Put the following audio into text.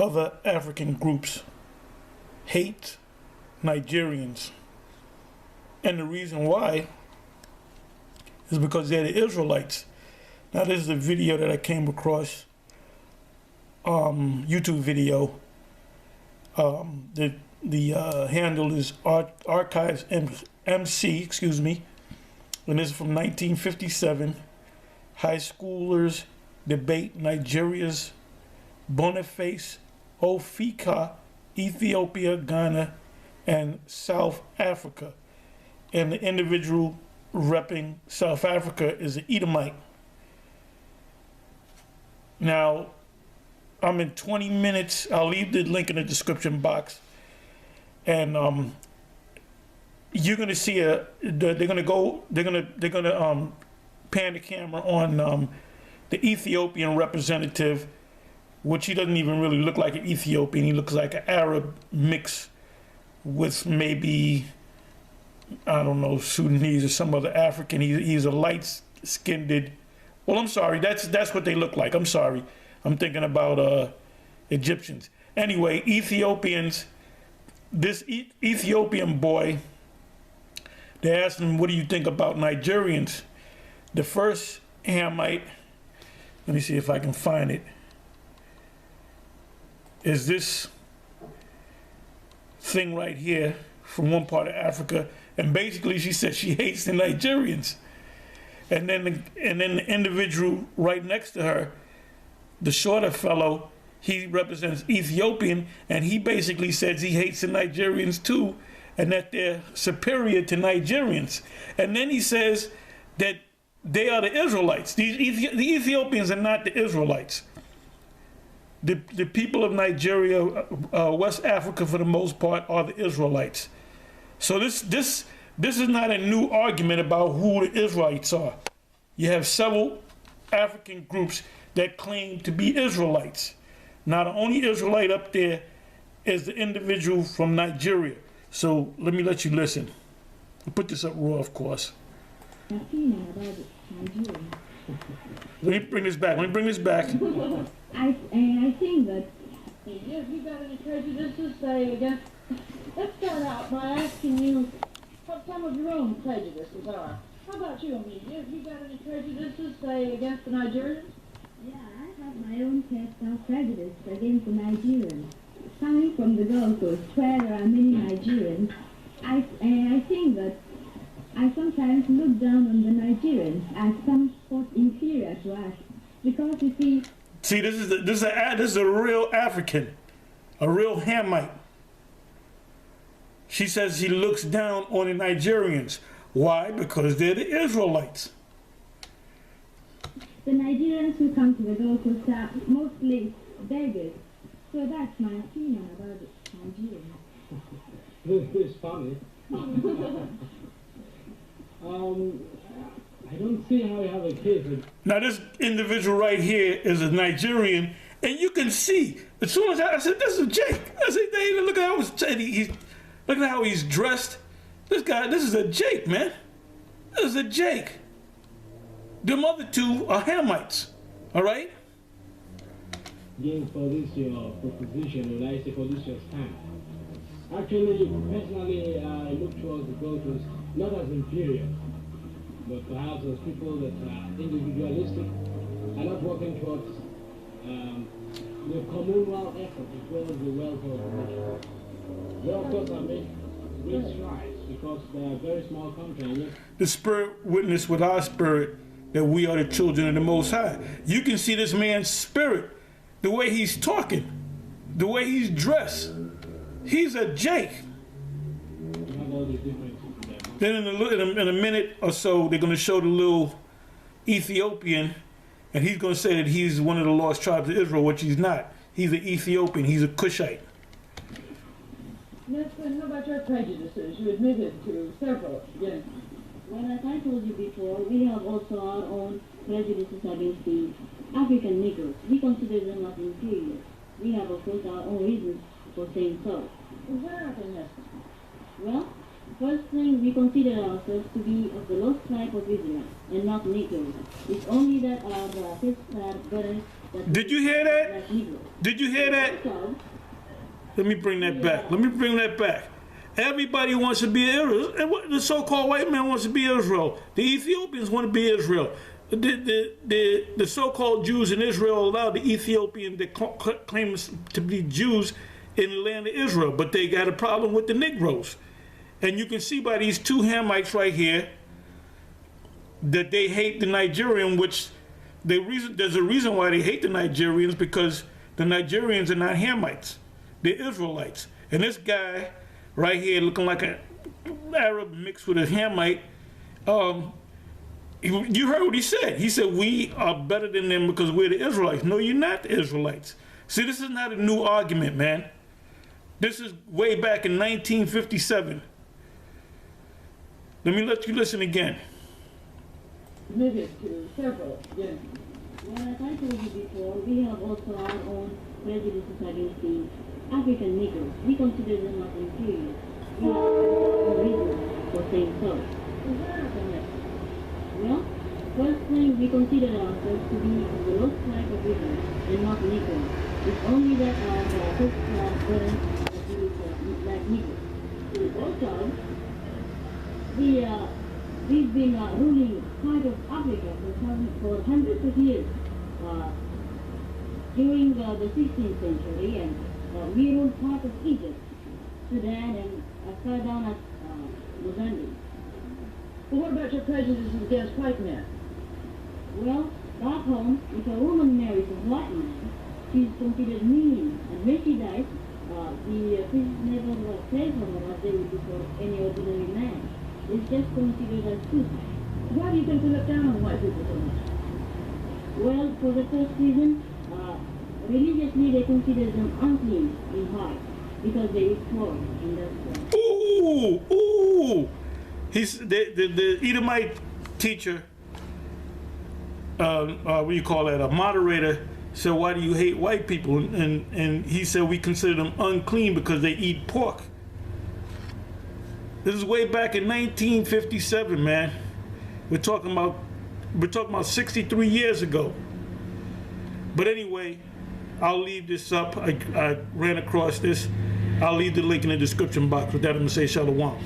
other African groups hate Nigerians. And the reason why is because they're the Israelites. Now this is a video that I came across, YouTube video. The handle is Archives MC, excuse me, and this is from 1957. High schoolers debate Nigeria's Boniface, Ofika, Ethiopia, Ghana, and South Africa. And the individual repping South Africa is an Edomite. Now, I'm in 20 minutes. I'll leave the link in the description box. And you're gonna see they're gonna pan the camera on the Ethiopian representative, which he doesn't even really look like an Ethiopian. He looks like an Arab mix with maybe, I don't know, Sudanese or some other African. He's a light-skinned. Well, I'm sorry. That's what they look like. I'm sorry. I'm thinking about Egyptians. Anyway, Ethiopians. This Ethiopian boy, they asked him, "What do you think about Nigerians?" The first Hamite, let me see if I can find it, is this thing right here from one part of Africa. And basically she said she hates the Nigerians. And then the individual right next to her, the shorter fellow, he represents Ethiopian, and he basically says he hates the Nigerians too, and that they're superior to Nigerians. And then he says that they are the Israelites. The Ethiopians are not the Israelites. The people of Nigeria, West Africa for the most part, are the Israelites. So this is not a new argument about who the Israelites are. You have several African groups that claim to be Israelites. Now, the only Israelite up there is the individual from Nigeria. So let me let you listen. I'll put this up raw, of course. Let me bring this back. I think that if you got any prejudices, say against. Let's start out by asking you what some of your own prejudices are. How about you, Amelia? Have you got any prejudices, say, against the Nigerians? Yeah, I have my own personal prejudice against the Nigerians. Coming from the Gulf Coast, where there are many Nigerians, I think that I sometimes look down on the Nigerians as somewhat inferior to us, because you see. See, this is a real African, a real Hamite. She says he looks down on the Nigerians. Why? Because they're the Israelites. The Nigerians who come to the Gulf Coast are mostly beggars. So that's my opinion about the Nigerians. It's funny. I don't see how you have a case. Now this individual right here is a Nigerian, and you can see as soon as I said, "This is Jake." I said, "Hey, look at how he's dressed. This is a Jake, man. This is a Jake." Them other two are Hamites. All right. Again, for this your proposition, or I say for this your stand. Actually, personally, I look towards the Gulf Coast not as inferior, but perhaps as people that are individualistic and not working towards the communal effort as well as the welfare of the nation. They, of course, have made great strides because they are a very small country. And yet the Spirit witness with our spirit that we are the children of the Most High. You can see this man's spirit, the way he's talking, the way he's dressed. He's a Jake. you have all these differences in them. Then in a minute or so, they're going to show the little Ethiopian, and he's going to say that he's one of the lost tribes of Israel, which he's not. He's an Ethiopian. He's a Cushite. Nelson, how about your prejudices? You admitted to several against. Well, as I told you before, we have also our own prejudices against the African Negroes. We consider them as inferior. We have, of course, our own reasons for saying so. Where are they, Nelson? Well, First thing, we consider ourselves to be of the lost tribe of Israel and not Negroes. It's only that our ancestors are better than Did you hear that? like Negroes. Did you hear that? So, Let me bring that back. Let me bring that back. Everybody wants to be Israel. And what the so-called white man wants to be Israel. The Ethiopians want to be Israel. The so-called Jews in Israel allow the Ethiopian that claims to be Jews in the land of Israel, but they got a problem with the Negroes. And you can see by these two Hamites right here that they hate the Nigerian, which there's a reason why they hate the Nigerians, because the Nigerians are not Hamites. They're Israelites. And this guy right here looking like an Arab mixed with a Hamite, you heard what he said. He said, we are better than them because we're the Israelites. No, you're not the Israelites. See, this is not a new argument, man. This is way back in 1957. Let me let you listen again. maybe several, yes. Well, as I told you before, we have also our own prejudices against the African Negroes. We consider them as inferior. We have our reasons for saying so. Well, first thing, we consider ourselves to be of the lost tribe of Israel and not Negroes. It's only that our ancestors are better like Negroes. Also, we've been ruling part of Africa for hundreds of years. During the 16th century, and we ruled part of Egypt, Sudan, and as far down as Mozambique. Well, what about your prejudices against white men? Well, back home, if a woman marries a white man, she's considered mean, and when she dies, the priest never cares for her as they would do for any ordinary man. It's just considered as suicide. Why do you think we look down on white people so much? Well, for the first reason, religiously they consider them unclean in heart because they eat pork, and that's Ooh. He's the Edomite teacher. What do you call that? A moderator said, "Why do you hate white people?" And he said, "We consider them unclean because they eat pork." This is way back in 1957, man. We're talking about 63 years ago. But anyway, I'll leave this up. I ran across this. I'll leave the link in the description box. With that, I'm going to say shalom.